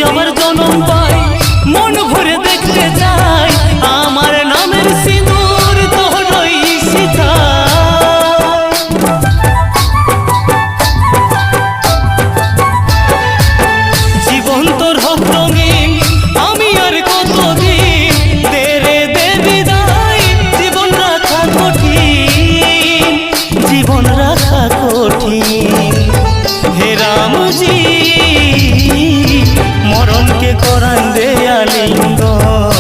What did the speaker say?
আবার জনম পাই, মন ভরে দেখতে চাই আমার নামের সিঁদুর তোরই সিতায়। জীবন তোর হোক রঙিন, আমি আর কতদিন দে রে দে বিদায়। জীবন রাখা কঠিন, জীবন রাখা কঠিন। হে রামজি মরণকে করান দে আলিঙ্গন।